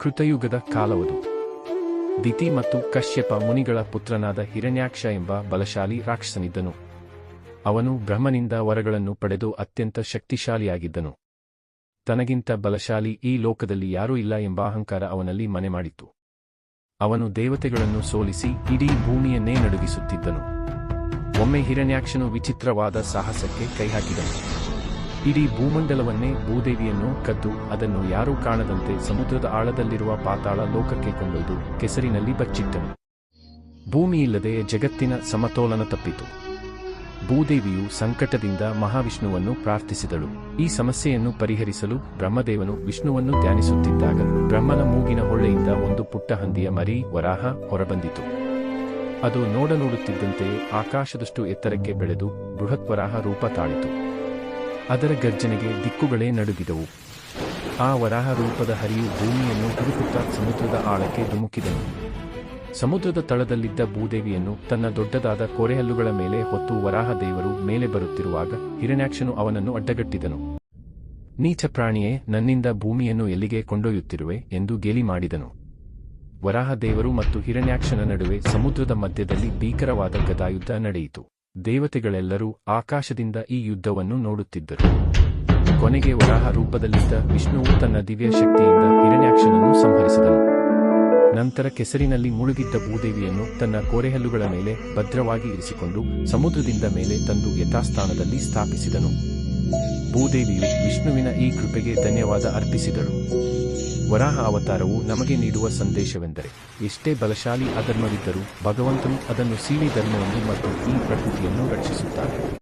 ಕೃತಯುಗದ ಕಾಲವದು. ದಿತಿ ಮತ್ತು ಕಶ್ಯಪ ಮುನಿಗಳ ಪುತ್ರನಾದ ಹಿರಣ್ಯಾಕ್ಷ ಎಂಬ ಬಲಶಾಲಿ ರಾಕ್ಷಸನಿದ್ದನು. ಅವನು ಬ್ರಹ್ಮನಿಂದ ವರಗಳನ್ನು ಪಡೆದು ಅತ್ಯಂತ ಶಕ್ತಿಶಾಲಿಯಾಗಿದ್ದನು. ತನಗಿಂತ ಬಲಶಾಲಿ ಈ ಲೋಕದಲ್ಲಿ ಯಾರೂ ಇಲ್ಲ ಎಂಬ ಅಹಂಕಾರ ಅವನಲ್ಲಿ ಮನೆಮಾಡಿತ್ತು. ಅವನು ದೇವತೆಗಳನ್ನು ಸೋಲಿಸಿ ಇಡೀ ಭೂಮಿಯನ್ನೇ ನಡುಗಿಸುತ್ತಿದ್ದನು. ಒಮ್ಮೆ ಹಿರಣ್ಯಾಕ್ಷನು ವಿಚಿತ್ರವಾದ ಸಾಹಸಕ್ಕೆ ಕೈಹಾಕಿದನು. ಇಡೀ ಭೂಮಂಡಲವನ್ನೇ ಭೂದೇವಿಯನ್ನು ಕದ್ದು ಅದನ್ನು ಯಾರೂ ಕಾಣದಂತೆ ಸಮುದ್ರದ ಆಳದಲ್ಲಿರುವ ಪಾತಾಳ ಲೋಕಕ್ಕೆ ಕೊಂಡೊಯ್ದು ಕೆಸರಿನಲ್ಲಿ ಬಚ್ಚಿಟ್ಟನು. ಭೂಮಿಯಿಲ್ಲದೆ ಜಗತ್ತಿನ ಸಮತೋಲನ ತಪ್ಪಿತು. ಭೂದೇವಿಯು ಸಂಕಟದಿಂದ ಮಹಾವಿಷ್ಣುವನ್ನು ಪ್ರಾರ್ಥಿಸಿದಳು. ಈ ಸಮಸ್ಯೆಯನ್ನು ಪರಿಹರಿಸಲು ಬ್ರಹ್ಮದೇವನು ವಿಷ್ಣುವನ್ನು ಧ್ಯಾನಿಸುತ್ತಿದ್ದಾಗ ಬ್ರಹ್ಮನ ಮೂಗಿನ ಹೊಳ್ಳೆಯಿಂದ ಒಂದು ಪುಟ್ಟ ಹಂದಿಯ ಮರಿ ವರಾಹ ಹೊರಬಂದಿತು. ಅದು ನೋಡುತ್ತಿದ್ದಂತೆಯೇ ಆಕಾಶದಷ್ಟು ಎತ್ತರಕ್ಕೆ ಬೆಳೆದು ಬೃಹತ್ ವರಾಹ ರೂಪ ತಾಳಿತು. ಅದರ ಗರ್ಜನೆಗೆ ದಿಕ್ಕುಗಳೇ ನಡುಗಿದವು. ಆ ವರಾಹ ರೂಪದ ಹರಿಯು ಭೂಮಿಯನ್ನು ಹುಡುಕುತ್ತಾ ಸಮುದ್ರದ ಆಳಕ್ಕೆ ಧುಮುಕಿದನು. ಸಮುದ್ರದ ತಳದಲ್ಲಿದ್ದ ಭೂದೇವಿಯನ್ನು ತನ್ನ ದೊಡ್ಡದಾದ ಕೋರೆಹಲ್ಲುಗಳ ಮೇಲೆ ಹೊತ್ತು ವರಾಹ ದೇವರು ಮೇಲೆ ಬರುತ್ತಿರುವಾಗ ಹಿರಣ್ಯಾಕ್ಷನು ಅವನನ್ನು ಅಡ್ಡಗಟ್ಟಿದನು. ನೀಚ ಪ್ರಾಣಿಯೇ, ನನ್ನಿಂದ ಭೂಮಿಯನ್ನು ಎಲ್ಲಿಗೆ ಕೊಂಡೊಯ್ಯುತ್ತಿರುವೆ ಎಂದು ಗೇಲಿ ಮಾಡಿದನು. ವರಾಹ ದೇವರು ಮತ್ತು ಹಿರಣ್ಯಾಕ್ಷನ ನಡುವೆ ಸಮುದ್ರದ ಮಧ್ಯದಲ್ಲಿ ಭೀಕರವಾದ ಗದಾಯುದ್ಧ ನಡೆಯಿತು. ದೇವತೆಗಳೆಲ್ಲರೂ ಆಕಾಶದಿಂದ ಈ ಯುದ್ಧವನ್ನು ನೋಡುತ್ತಿದ್ದರು. ಕೊನೆಗೆ ವರಾಹ ರೂಪದಲ್ಲಿದ್ದ ವಿಷ್ಣುವು ತನ್ನ ದಿವ್ಯ ಶಕ್ತಿಯಿಂದ ಹಿರಣ್ಯಾಕ್ಷನನ್ನು ಸಂಹರಿಸಿದನು. ನಂತರ ಕೆಸರಿನಲ್ಲಿ ಮುಳುಗಿದ್ದ ಭೂದೇವಿಯನ್ನು ತನ್ನ ಕೋರೆಹಲ್ಲುಗಳ ಮೇಲೆ ಭದ್ರವಾಗಿ ಇರಿಸಿಕೊಂಡು ಸಮುದ್ರದಿಂದ ಮೇಲೆ ತಂದು ಯಥಾಸ್ಥಾನದಲ್ಲಿ ಸ್ಥಾಪಿಸಿದನು. ಭೂದೇವಿಯು ವಿಷ್ಣುವಿನ ಈ ಕೃಪೆಗೆ ಧನ್ಯವಾದ ಅರ್ಪಿಸಿದಳು. ವರಾಹ ಅವತಾರವು ನಮಗೆ ನೀಡುವ ಸಂದೇಶವೆಂದರೆ, ಎಷ್ಟೇ ಬಲಶಾಲಿ ಅಧರ್ಮವಿದ್ದರೂ ಭಗವಂತನು ಅದನ್ನು ಸೀಳಿ ಧರ್ಮವನ್ನು ಮತ್ತು ಈ ಪ್ರಕೃತಿಯನ್ನು ರಕ್ಷಿಸುತ್ತಾನೆ.